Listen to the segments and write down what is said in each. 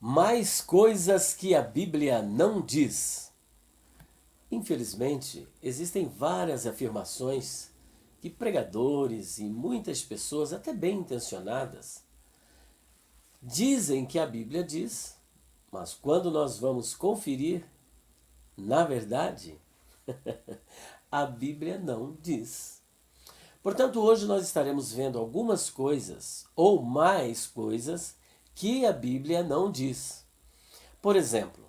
Mais coisas que a Bíblia não diz. Infelizmente, existem várias afirmações que pregadores e muitas pessoas, até bem intencionadas, dizem que a Bíblia diz, mas quando nós vamos conferir, na verdade, a Bíblia não diz. Portanto, hoje nós estaremos vendo algumas coisas, ou mais coisas, que a Bíblia não diz. Por exemplo,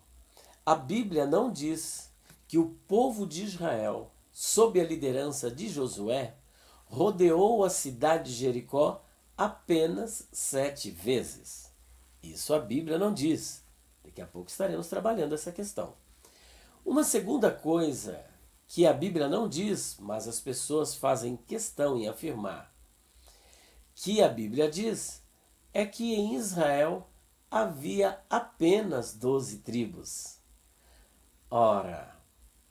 a Bíblia não diz que o povo de Israel, sob a liderança de Josué, rodeou a cidade de Jericó apenas 7 vezes. Isso a Bíblia não diz. Daqui a pouco estaremos trabalhando essa questão. Uma segunda coisa que a Bíblia não diz, mas as pessoas fazem questão em afirmar que a Bíblia diz, é que em Israel havia apenas 12 tribos. Ora,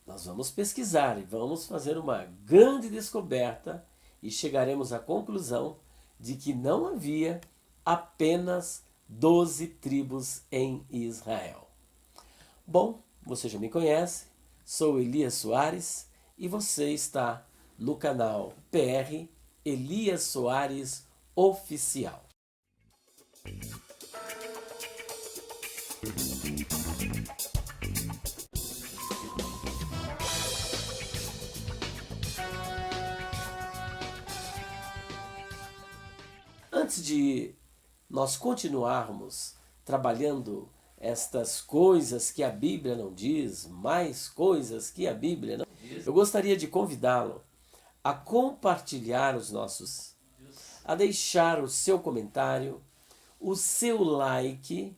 nós vamos pesquisar e vamos fazer uma grande descoberta e chegaremos à conclusão de que não havia apenas 12 tribos em Israel. Bom, você já me conhece, sou Elias Soares e você está no canal PR Elias Soares Oficial. Antes de nós continuarmos trabalhando estas coisas que a Bíblia não diz, mais coisas que a Bíblia não diz, eu gostaria de convidá-lo a compartilhar os nossos, a deixar o seu comentário, o seu like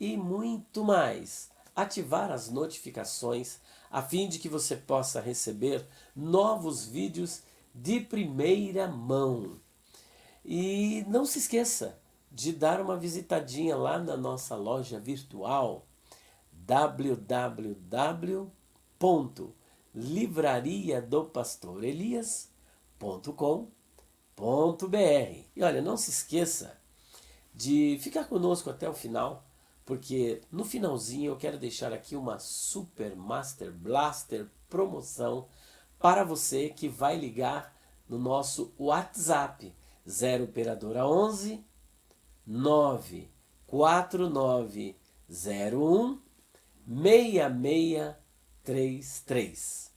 e muito mais. Ativar as notificações a fim de que você possa receber novos vídeos de primeira mão. E não se esqueça de dar uma visitadinha lá na nossa loja virtual www.livrariadopastorelias.com.br. E olha, não se esqueça de ficar conosco até o final, porque no finalzinho eu quero deixar aqui uma Super Master Blaster promoção para você que vai ligar no nosso WhatsApp 0 operadora 11 94901 6633.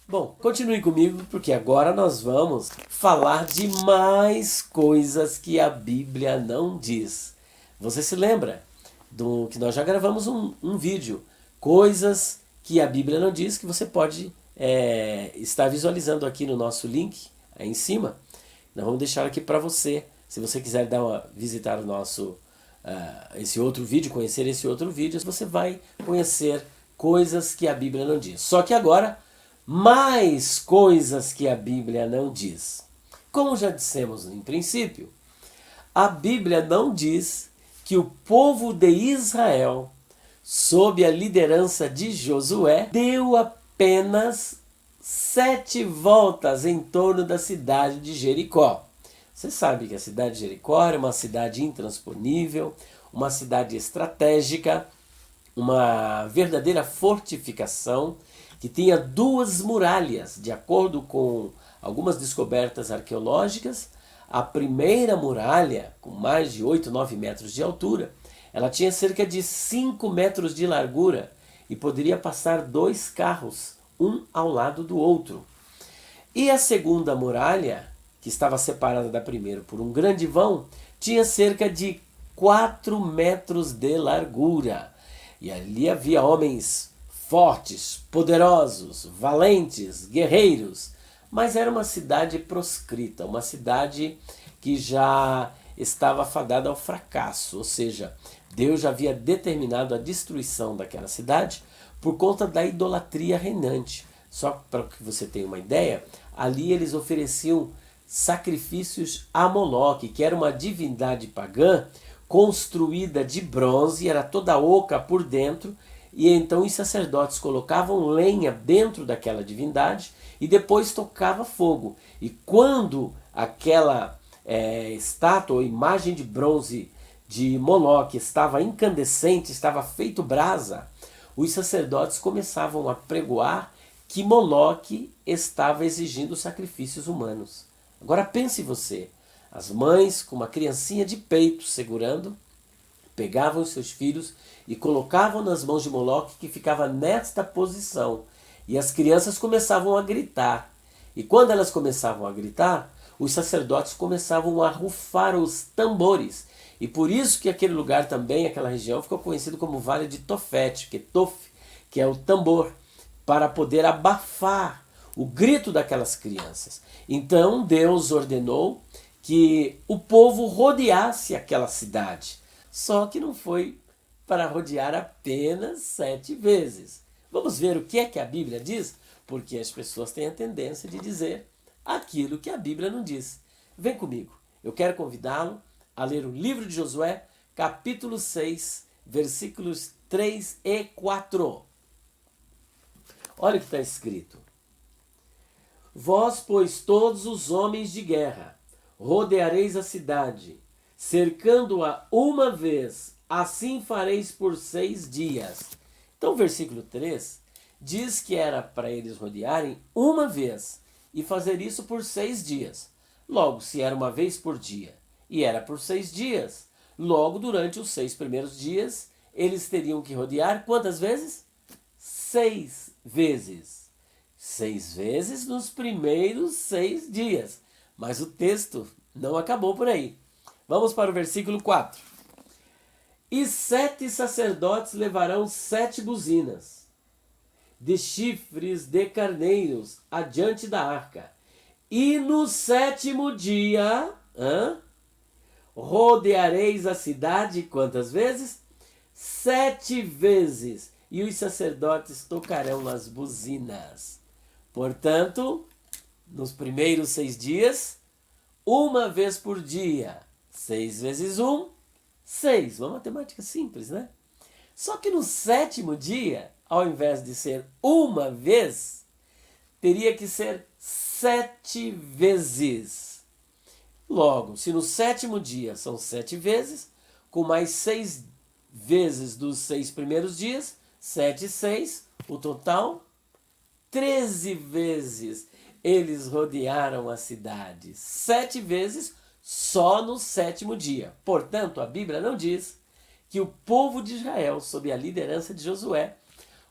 Bom, continue comigo porque agora nós vamos falar de mais coisas que a Bíblia não diz. Você se lembra do que nós já gravamos um vídeo, coisas que a Bíblia não diz, que você pode estar visualizando aqui no nosso link aí em cima. Nós vamos deixar aqui para você, se você quiser visitar o nosso esse outro vídeo, conhecer esse outro vídeo, você vai conhecer coisas que a Bíblia não diz. Só que agora, mais coisas que a Bíblia não diz. Como já dissemos em princípio, a Bíblia não diz que o povo de Israel, sob a liderança de Josué, deu apenas 7 voltas em torno da cidade de Jericó. Você sabe que a cidade de Jericó era uma cidade intransponível, uma cidade estratégica, uma verdadeira fortificação que tinha 2 muralhas. De acordo com algumas descobertas arqueológicas, a primeira muralha, com mais de 8, 9 metros de altura, ela tinha cerca de 5 metros de largura e poderia passar 2 carros, um ao lado do outro. E a segunda muralha, que estava separada da primeira por um grande vão, tinha cerca de 4 metros de largura. E ali havia homens fortes, poderosos, valentes, guerreiros. Mas era uma cidade proscrita, uma cidade que já estava fadada ao fracasso. Ou seja, Deus já havia determinado a destruição daquela cidade por conta da idolatria reinante. Só para que você tenha uma ideia, ali eles ofereciam sacrifícios a Moloque, que era uma divindade pagã construída de bronze, era toda oca por dentro, e então os sacerdotes colocavam lenha dentro daquela divindade e depois tocava fogo. E quando aquela estátua ou imagem de bronze de Moloque estava incandescente, estava feito brasa, os sacerdotes começavam a pregoar que Moloque estava exigindo sacrifícios humanos. Agora pense você, as mães com uma criancinha de peito segurando, pegavam os seus filhos e colocavam nas mãos de Moloque, que ficava nesta posição. E as crianças começavam a gritar. E quando elas começavam a gritar, os sacerdotes começavam a rufar os tambores. E por isso que aquele lugar também, aquela região, ficou conhecido como Vale de Tofete, que é o tambor, para poder abafar o grito daquelas crianças. Então Deus ordenou que o povo rodeasse aquela cidade. Só que não foi para rodear apenas 7 vezes. Vamos ver o que é que a Bíblia diz? Porque as pessoas têm a tendência de dizer aquilo que a Bíblia não diz. Vem comigo, eu quero convidá-lo a ler o livro de Josué, capítulo 6, versículos 3 e 4. Olha o que está escrito. Vós, pois, todos os homens de guerra, rodeareis a cidade, cercando-a uma vez, assim fareis por 6 dias. Então o versículo 3 diz que era para eles rodearem uma vez e fazer isso por 6 dias. Logo, se era uma vez por dia e era por 6 dias, logo durante os 6 primeiros dias, eles teriam que rodear quantas vezes? 6 vezes. 6 vezes nos primeiros 6 dias. Mas o texto não acabou por aí. Vamos para o versículo 4. E 7 sacerdotes levarão 7 buzinas de chifres de carneiros adiante da arca. E no 7º dia, rodeareis a cidade quantas vezes? 7 vezes. E os sacerdotes tocarão as buzinas. Portanto, nos primeiros 6 dias, uma vez por dia. 6 vezes 1, 6. Uma matemática simples, né? Só que no 7º dia, ao invés de ser uma vez, teria que ser 7 vezes. Logo, se no 7º dia são 7 vezes, com mais 6 vezes dos 6 primeiros dias, 7 e 6, o total, 13 vezes eles rodearam a cidade. 7 vezes só no 7º dia. Portanto, a Bíblia não diz que o povo de Israel, sob a liderança de Josué,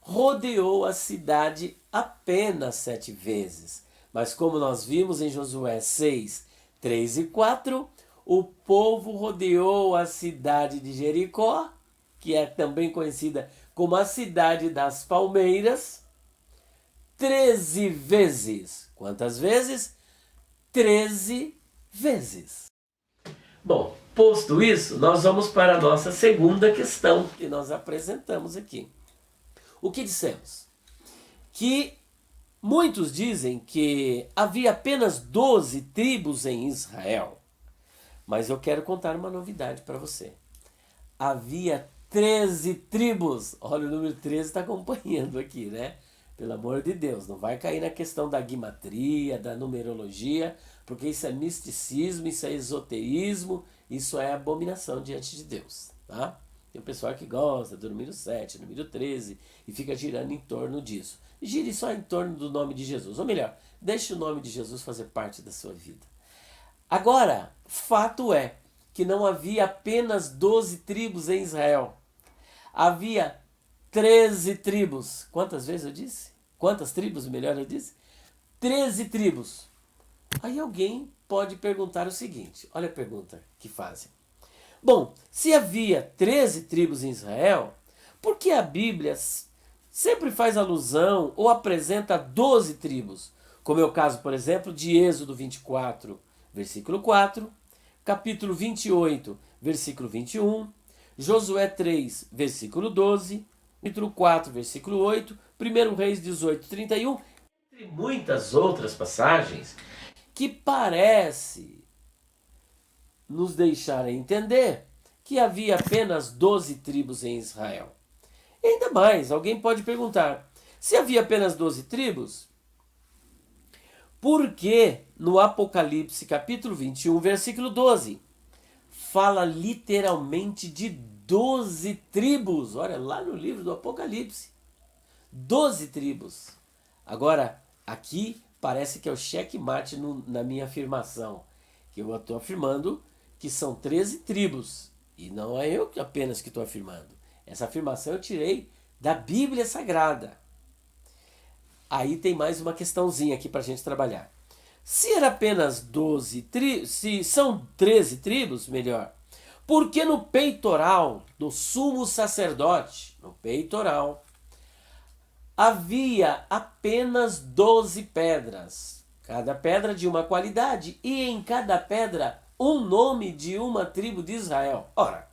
rodeou a cidade apenas 7 vezes. Mas como nós vimos em Josué 6, 3 e 4, o povo rodeou a cidade de Jericó, que é também conhecida como a cidade das palmeiras, 13 vezes. Quantas vezes? 13 vezes. Bom, posto isso, nós vamos para a nossa segunda questão que nós apresentamos aqui. O que dissemos? Que muitos dizem que havia apenas 12 tribos em Israel. Mas eu quero contar uma novidade para você. Havia 13 tribos. Olha, o número 13 está acompanhando aqui, né? Pelo amor de Deus, não vai cair na questão da guimatria, da numerologia, porque isso é misticismo, isso é esoterismo, isso é abominação diante de Deus, tá? Tem um pessoal que gosta do número 7, número 13 e fica girando em torno disso. Gire só em torno do nome de Jesus, ou melhor, deixe o nome de Jesus fazer parte da sua vida. Agora, fato é que não havia apenas 12 tribos em Israel. Havia 13 tribos. Quantas vezes eu disse? Quantas tribos, melhor eu disse? 13 tribos. Aí alguém pode perguntar o seguinte, olha a pergunta que fazem. Bom, se havia 13 tribos em Israel, por que a Bíblia sempre faz alusão ou apresenta 12 tribos? Como é o caso, por exemplo, de Êxodo 24, versículo 4, capítulo 28, versículo 21, Josué 3, versículo 12, capítulo 4, versículo 8, 1 Reis 18, 31, entre muitas outras passagens que parece nos deixar entender que havia apenas 12 tribos em Israel. E ainda mais, alguém pode perguntar, se havia apenas 12 tribos, por que no Apocalipse capítulo 21, versículo 12, fala literalmente de 12 tribos. Olha, lá no livro do Apocalipse. 12 tribos. Agora, aqui parece que é o checkmate na minha afirmação. Que eu estou afirmando que são 13 tribos. E não é eu apenas que estou afirmando. Essa afirmação eu tirei da Bíblia Sagrada. Aí tem mais uma questãozinha aqui para a gente trabalhar. Se era apenas 12 tribos, se são 13 tribos, melhor, por que no peitoral do sumo sacerdote, no peitoral, havia apenas 12 pedras, cada pedra de uma qualidade, e em cada pedra um nome de uma tribo de Israel? Ora,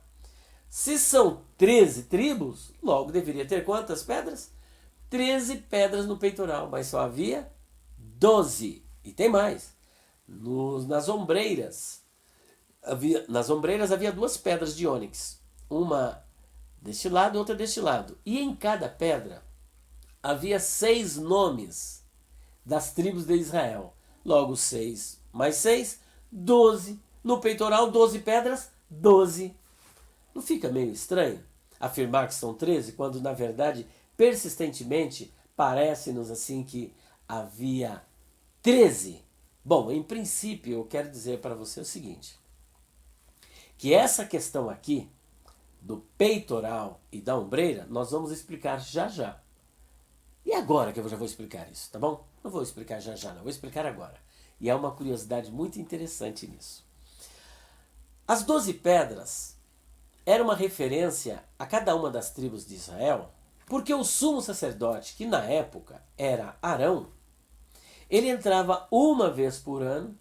se são 13 tribos, logo deveria ter quantas pedras? 13 pedras no peitoral, mas só havia 12. E tem mais. Nas ombreiras havia duas pedras de ônix. Uma deste lado e outra deste lado. E em cada pedra havia 6 nomes das tribos de Israel. Logo 6 mais 6, 12. No peitoral, 12 pedras, 12. Não fica meio estranho afirmar que são 13, quando na verdade, persistentemente, parece-nos assim que havia 13. Bom, em princípio, eu quero dizer para você o seguinte, que essa questão aqui, do peitoral e da ombreira, nós vamos explicar já já. E agora que eu já vou explicar isso, tá bom? Não vou explicar já já, não, vou explicar agora. E há uma curiosidade muito interessante nisso. As 12 pedras eram uma referência a cada uma das tribos de Israel, porque o sumo sacerdote, que na época era Arão, ele entrava uma vez por ano,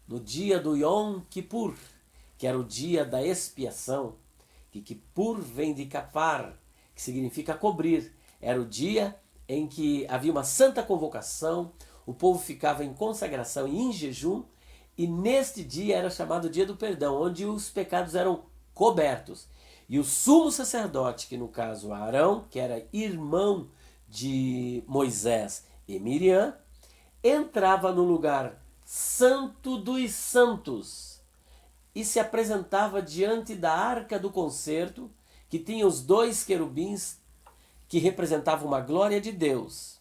no dia do Yom Kippur, que era o dia da expiação, que Kippur vem de kapar, que significa cobrir. Era o dia em que havia uma santa convocação, o povo ficava em consagração e em jejum, e neste dia era chamado dia do perdão, onde os pecados eram cobertos. E o sumo sacerdote, que no caso Arão, que era irmão de Moisés e Miriam, entrava no lugar santo dos santos e se apresentava diante da arca do concerto, que tinha os 2 querubins que representavam uma glória de Deus.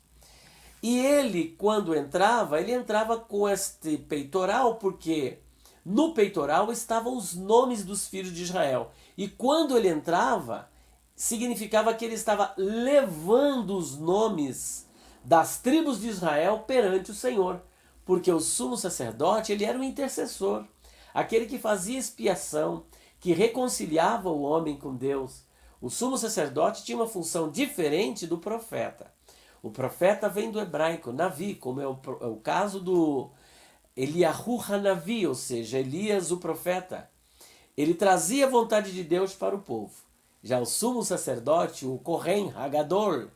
E ele, quando entrava, ele entrava com este peitoral, porque no peitoral estavam os nomes dos filhos de Israel. E quando ele entrava, significava que ele estava levando os nomes das tribos de Israel perante o Senhor, porque o sumo sacerdote, ele era um intercessor, aquele que fazia expiação, que reconciliava o homem com Deus. O sumo sacerdote tinha uma função diferente do profeta. O profeta vem do hebraico, Navi, como é o caso do Eliahu Hanavi, ou seja, Elias o profeta. Ele trazia a vontade de Deus para o povo. Já o sumo sacerdote, o Kohen Hagadol,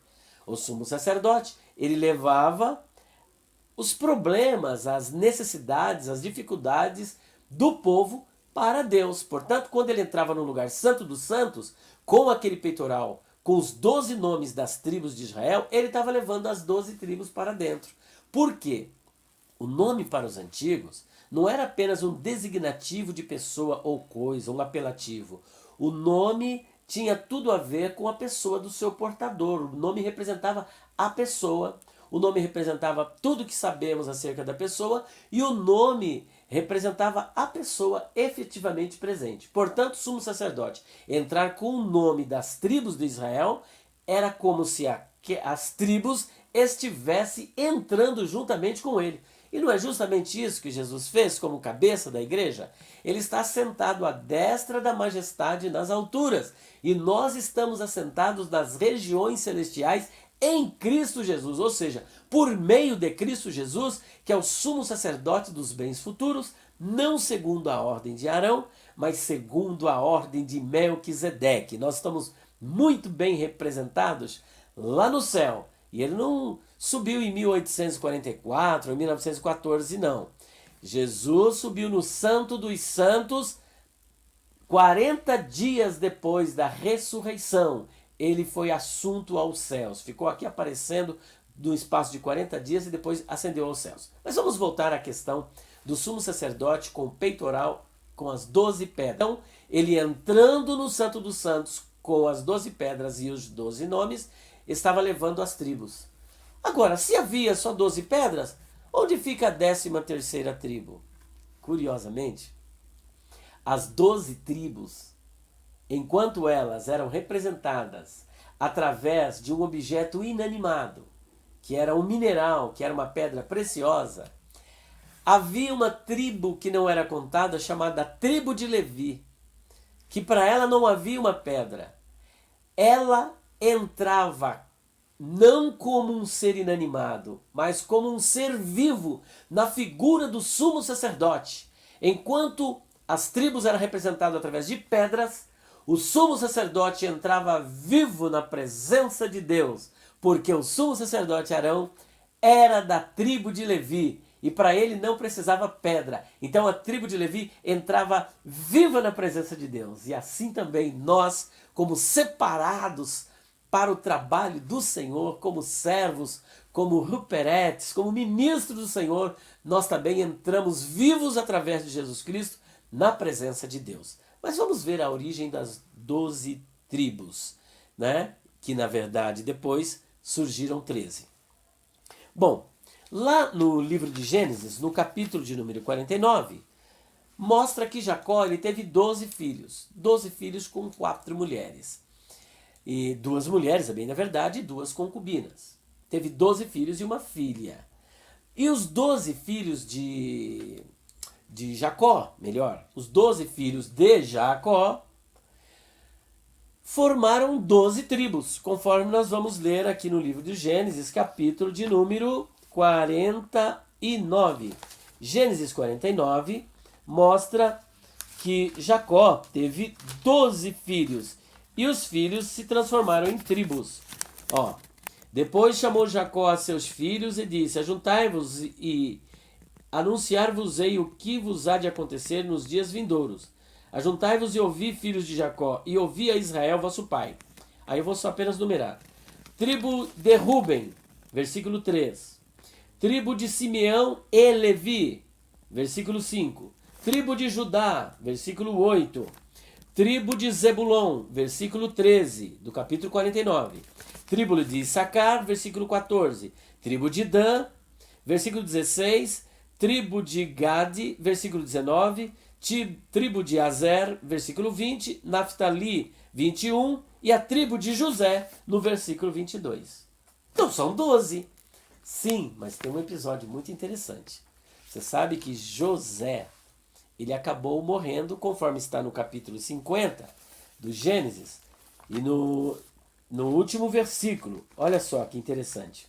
o sumo sacerdote, ele levava os problemas, as necessidades, as dificuldades do povo para Deus. Portanto, quando ele entrava no lugar santo dos santos, com aquele peitoral, com os 12 nomes das tribos de Israel, ele estava levando as 12 tribos para dentro. Por quê? O nome para os antigos não era apenas um designativo de pessoa ou coisa, um apelativo. O nome tinha tudo a ver com a pessoa do seu portador. O nome representava a pessoa, o nome representava tudo que sabemos acerca da pessoa e o nome representava a pessoa efetivamente presente. Portanto, sumo sacerdote, entrar com o nome das tribos de Israel era como se as tribos estivessem entrando juntamente com ele. E não é justamente isso que Jesus fez como cabeça da igreja? Ele está assentado à destra da majestade nas alturas. E nós estamos assentados nas regiões celestiais em Cristo Jesus. Ou seja, por meio de Cristo Jesus, que é o sumo sacerdote dos bens futuros, não segundo a ordem de Arão, mas segundo a ordem de Melquisedeque. Nós estamos muito bem representados lá no céu. E ele não subiu em 1844 ou 1914, não. Jesus subiu no Santo dos Santos 40 dias depois da ressurreição. Ele foi assunto aos céus. Ficou aqui aparecendo no espaço de 40 dias e depois ascendeu aos céus. Mas vamos voltar à questão do sumo sacerdote com com as 12 pedras. Então, ele entrando no Santo dos Santos com as 12 pedras e os 12 nomes, estava levando as tribos. Agora, se havia só 12 pedras, onde fica a 13ª tribo? Curiosamente, as 12 tribos, enquanto elas eram representadas através de um objeto inanimado, que era um mineral, que era uma pedra preciosa, havia uma tribo que não era contada, chamada tribo de Levi, que para ela não havia uma pedra. Ela entrava não como um ser inanimado, mas como um ser vivo na figura do sumo sacerdote. Enquanto as tribos eram representadas através de pedras, o sumo sacerdote entrava vivo na presença de Deus, porque o sumo sacerdote Arão era da tribo de Levi e para ele não precisava pedra. Então a tribo de Levi entrava viva na presença de Deus. E assim também nós, como separados para o trabalho do Senhor, como servos, como ruperetes, como ministros do Senhor, nós também entramos vivos através de Jesus Cristo na presença de Deus. Mas vamos ver a origem das 12 tribos, né? Que na verdade depois surgiram 13. Bom, lá no livro de Gênesis, no capítulo de número 49, mostra que Jacó ele teve 12 filhos. 12 filhos com 4 mulheres. E 2 mulheres, é bem na verdade, e 2 concubinas. Teve 12 filhos e uma filha. E os 12 filhos de Jacó, melhor, os 12 filhos de Jacó formaram 12 tribos, conforme nós vamos ler aqui no livro de Gênesis, capítulo de número 49. Gênesis 49 mostra que Jacó teve 12 filhos e os filhos se transformaram em tribos. Depois chamou Jacó a seus filhos e disse: Ajuntai-vos e anunciar-vos-ei o que vos há de acontecer nos dias vindouros. Ajuntai-vos e ouvi, filhos de Jacó, e ouvi a Israel, vosso pai. Aí eu vou só apenas numerar. Tribo de Ruben, versículo 3. Tribo de Simeão e Levi, versículo 5. Tribo de Judá, versículo 8. Tribo de Zebulon, versículo 13, do capítulo 49. Tribo de Issacar, versículo 14. Tribo de Dan, versículo 16. Tribo de Gade, versículo 19. Tribo de Azer, versículo 20. Naftali, 21. E a tribo de José, no versículo 22. Então são 12. Sim, mas tem um episódio muito interessante. Você sabe que José, ele acabou morrendo, conforme está no capítulo 50 do Gênesis, e no último versículo, olha só que interessante.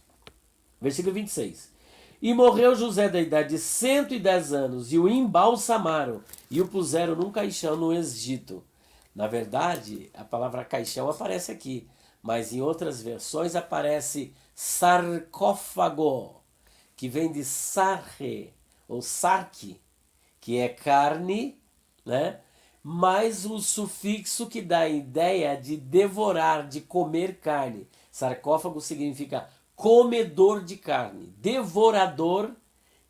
Versículo 26. E morreu José da idade de 110 anos, e o embalsamaram, e o puseram num caixão no Egito. Na verdade, a palavra caixão aparece aqui, mas em outras versões aparece sarcófago, que vem de sarre, ou sarque, que é carne, né? Mais o sufixo que dá a ideia de devorar, de comer carne. Sarcófago significa comedor de carne, devorador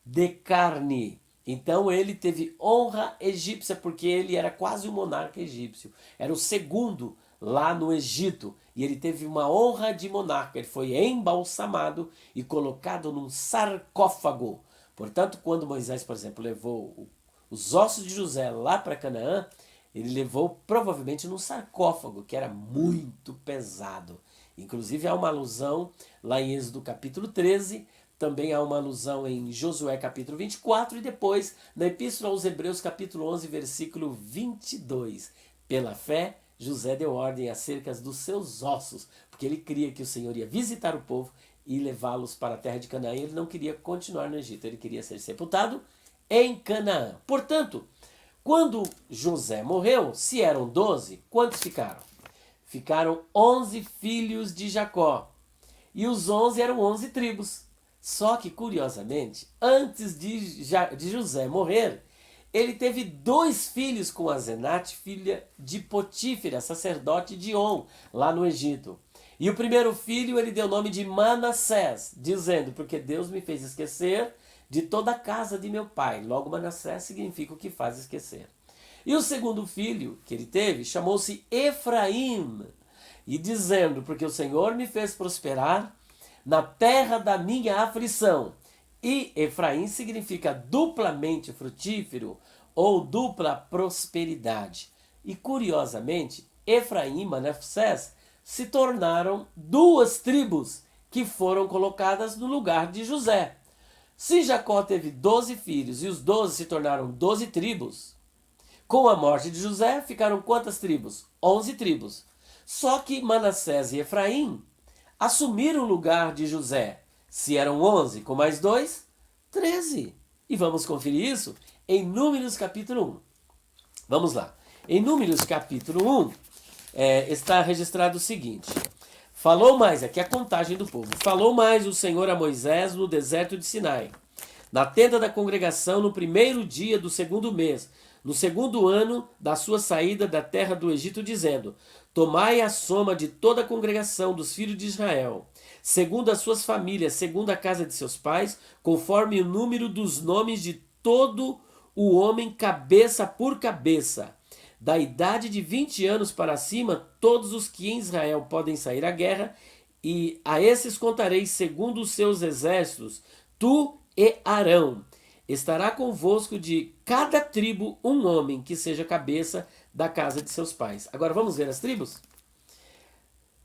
de carne. Então ele teve honra egípcia, porque ele era quase um monarca egípcio. Era o segundo lá no Egito, e ele teve uma honra de monarca. Ele foi embalsamado e colocado num sarcófago. Portanto, quando Moisés, por exemplo, levou os ossos de José lá para Canaã, ele levou provavelmente num sarcófago, que era muito pesado. Inclusive há uma alusão lá em Êxodo capítulo 13, também há uma alusão em Josué capítulo 24 e depois na Epístola aos Hebreus capítulo 11, versículo 22. Pela fé, José deu ordem acerca dos seus ossos, porque ele cria que o Senhor ia visitar o povo e levá-los para a terra de Canaã. Ele não queria continuar no Egito, ele queria ser sepultado em Canaã. Portanto, quando José morreu, se eram 12, quantos ficaram? Ficaram 11 filhos de Jacó. E os 11 eram 11 tribos. Só que, curiosamente, antes de José morrer, ele teve 2 filhos com Asenate, filha de Potífera, sacerdote de On, lá no Egito. E o primeiro filho ele deu o nome de Manassés, dizendo: porque Deus me fez esquecer de toda a casa de meu pai. Logo, Manassés significa o que faz esquecer. E o segundo filho que ele teve chamou-se Efraim, e dizendo, porque o Senhor me fez prosperar na terra da minha aflição. E Efraim significa duplamente frutífero ou dupla prosperidade. E curiosamente, Efraim e Manassés se tornaram duas tribos que foram colocadas no lugar de José. Se Jacó teve 12 filhos e os 12 se tornaram 12 tribos, com a morte de José ficaram quantas tribos? 11 tribos. Só que Manassés e Efraim assumiram o lugar de José. Se eram 11 com mais 2, 13. E vamos conferir isso em Números capítulo 1. Vamos lá. Em Números capítulo 1 está registrado o seguinte. Falou mais, aqui a contagem do povo. Falou mais o Senhor a Moisés no deserto de Sinai, na tenda da congregação, no primeiro dia do segundo mês, no segundo ano da sua saída da terra do Egito, dizendo: Tomai a soma de toda a congregação dos filhos de Israel, segundo as suas famílias, segundo a casa de seus pais, conforme o número dos nomes de todo o homem, cabeça por cabeça. Da idade de 20 anos para cima, todos os que em Israel podem sair à guerra, e a esses contarei segundo os seus exércitos, tu e Arão. Estará convosco de cada tribo um homem que seja cabeça da casa de seus pais. Agora vamos ver as tribos?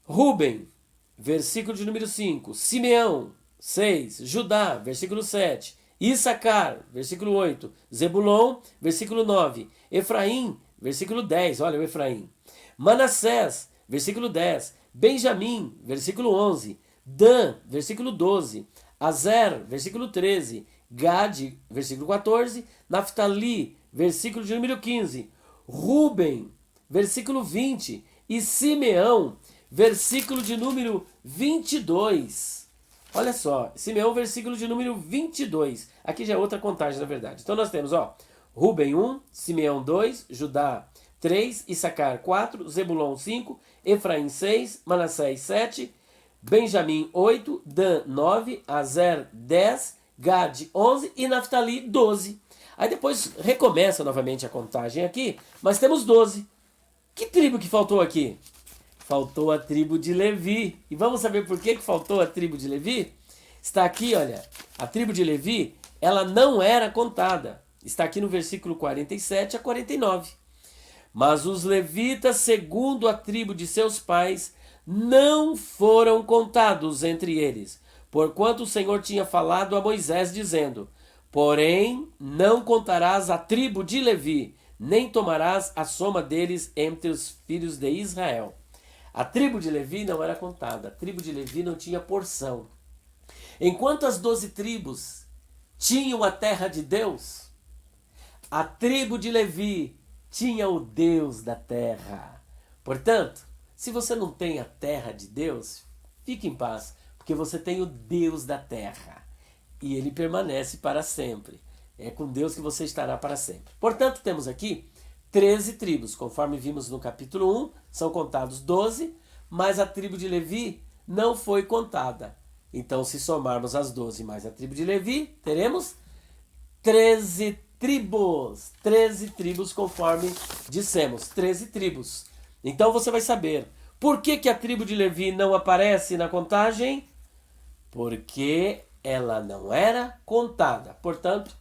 Ruben, versículo de número 5. Simeão, 6. Judá, versículo 7. Issacar, versículo 8. Zebulon, versículo 9. Efraim, versículo 10. Olha o Efraim. Manassés, versículo 10. Benjamim, versículo 11. Dan, versículo 12. Azer, versículo 13. Gade, versículo 14. Naftali, versículo de número 15. Ruben, versículo 20. E Simeão, versículo de número 22. Olha só, Simeão, versículo de número 22. Aqui já é outra contagem, na verdade. Então nós temos, Ruben 1, Simeão 2, Judá 3, Issacar 4, Zebulon 5, Efraim 6, Manassés 7, Benjamim 8, Dan 9, Azer 10, Gade 11 e Naftali 12. Aí depois recomeça novamente a contagem aqui, mas temos 12. Que tribo que faltou aqui? Faltou a tribo de Levi. E vamos saber por que faltou a tribo de Levi? Está aqui, olha, a tribo de Levi, ela não era contada. Está aqui no versículo 47 a 49. Mas os levitas, segundo a tribo de seus pais, não foram contados entre eles, porquanto o Senhor tinha falado a Moisés, dizendo: Porém, não contarás a tribo de Levi, nem tomarás a soma deles entre os filhos de Israel. A tribo de Levi não era contada, a tribo de Levi não tinha porção. Enquanto as 12 tribos tinham a terra de Deus, a tribo de Levi tinha o Deus da terra. Portanto, se você não tem a terra de Deus, fique em paz, porque você tem o Deus da terra. E ele permanece para sempre. É com Deus que você estará para sempre. Portanto, temos aqui 13 tribos. Conforme vimos no capítulo 1, são contados 12, mas a tribo de Levi não foi contada. Então, se somarmos as 12 mais a tribo de Levi, teremos 13 tribos. 13 tribos, conforme dissemos. 13 tribos. Então, você vai saber por que a tribo de Levi não aparece na contagem? Porque ela não era contada. Portanto,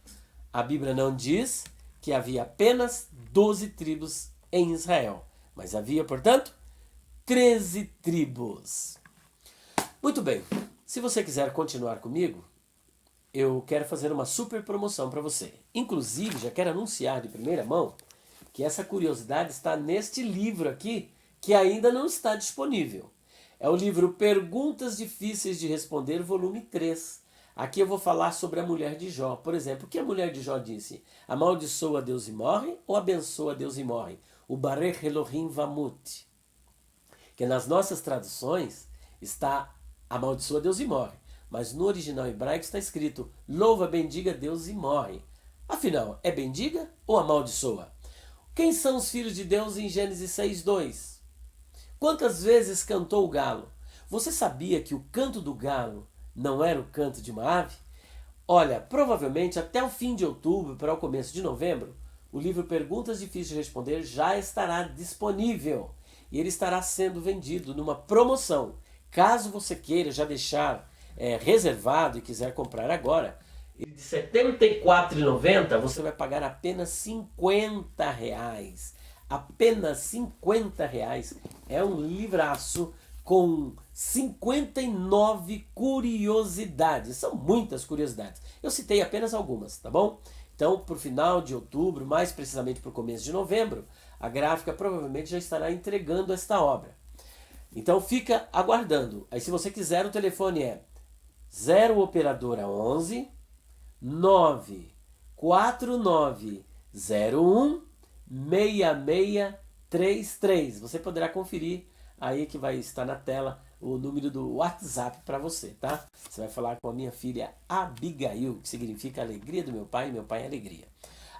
a Bíblia não diz que havia apenas 12 tribos em Israel. Mas havia, portanto, 13 tribos. Muito bem. Se você quiser continuar comigo, eu quero fazer uma super promoção para você. Inclusive, já quero anunciar de primeira mão que essa curiosidade está neste livro aqui, que ainda não está disponível. É o livro Perguntas Difíceis de Responder, volume 3. Aqui eu vou falar sobre a mulher de Jó. Por exemplo, o que a mulher de Jó disse? Amaldiçoa Deus e morre ou abençoa Deus e morre? O Barech Elohim Vamut. Que nas nossas traduções está amaldiçoa Deus e morre. Mas no original hebraico está escrito louva, bendiga Deus e morre. Afinal, é bendiga ou amaldiçoa? Quem são os filhos de Deus em Gênesis 6:2? Quantas vezes cantou o galo? Você sabia que o canto do galo não era o canto de uma ave? Olha, provavelmente até o fim de outubro para o começo de novembro, o livro Perguntas Difíceis de Responder já estará disponível. E ele estará sendo vendido numa promoção. Caso você queira já deixar reservado e quiser comprar agora, de R$ 74,90 você vai pagar apenas R$ 50. Apenas R$ 50. É um livraço com 59 curiosidades. São muitas curiosidades. Eu citei apenas algumas, tá bom? Então, para o final de outubro, mais precisamente para o começo de novembro, a gráfica provavelmente já estará entregando esta obra. Então, fica aguardando. Aí, se você quiser, o telefone é 0 operadora 11 94901 6633. Você poderá conferir aí que vai estar na tela o número do WhatsApp para você, tá? Você vai falar com a minha filha Abigail, que significa alegria do meu pai, e meu pai é alegria.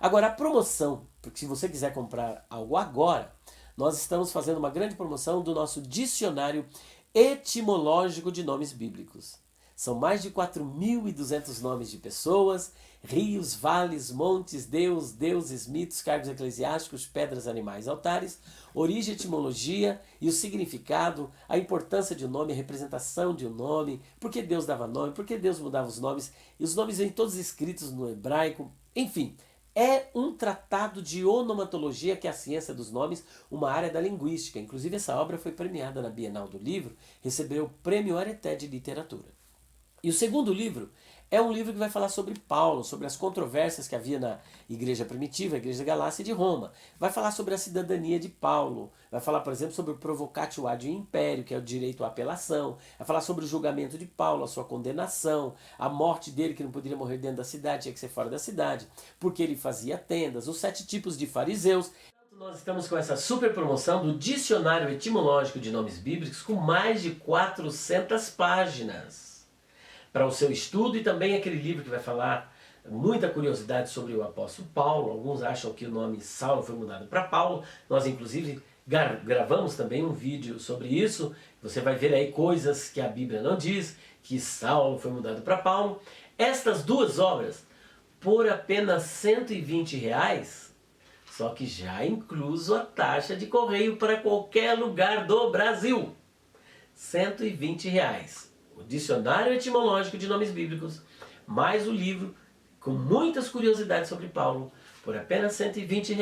Agora, a promoção, porque se você quiser comprar algo agora, nós estamos fazendo uma grande promoção do nosso dicionário etimológico de nomes bíblicos. São mais de 4.200 nomes de pessoas, rios, vales, montes, deuses, mitos, cargos eclesiásticos, pedras, animais, altares, origem, etimologia e o significado, a importância de um nome, a representação de um nome, por que Deus dava nome, por que Deus mudava os nomes, e os nomes vêm todos escritos no hebraico, enfim. É um tratado de onomatologia, que é a ciência dos nomes, uma área da linguística. Inclusive, essa obra foi premiada na Bienal do Livro, recebeu o Prêmio Areté de Literatura. E o segundo livro é um livro que vai falar sobre Paulo, sobre as controvérsias que havia na igreja primitiva, a igreja da Galácia e de Roma. Vai falar sobre a cidadania de Paulo, vai falar, por exemplo, sobre o provocatio ad império, que é o direito à apelação, vai falar sobre o julgamento de Paulo, a sua condenação, a morte dele, que não poderia morrer dentro da cidade, tinha que ser fora da cidade, porque ele fazia tendas, os 7 tipos de fariseus. Nós estamos com essa super promoção do Dicionário Etimológico de Nomes Bíblicos com mais de 400 páginas. Para o seu estudo, e também aquele livro que vai falar muita curiosidade sobre o apóstolo Paulo. Alguns acham que o nome Saulo foi mudado para Paulo. Nós, inclusive, gravamos também um vídeo sobre isso. Você vai ver aí coisas que a Bíblia não diz, que Saulo foi mudado para Paulo. Estas duas obras, por apenas R$ 120, só que já incluso a taxa de correio para qualquer lugar do Brasil. R$ 120. O Dicionário Etimológico de Nomes Bíblicos, mais o livro com muitas curiosidades sobre Paulo, por apenas R$ 120,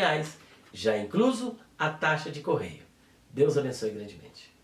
já incluso a taxa de correio. Deus abençoe grandemente.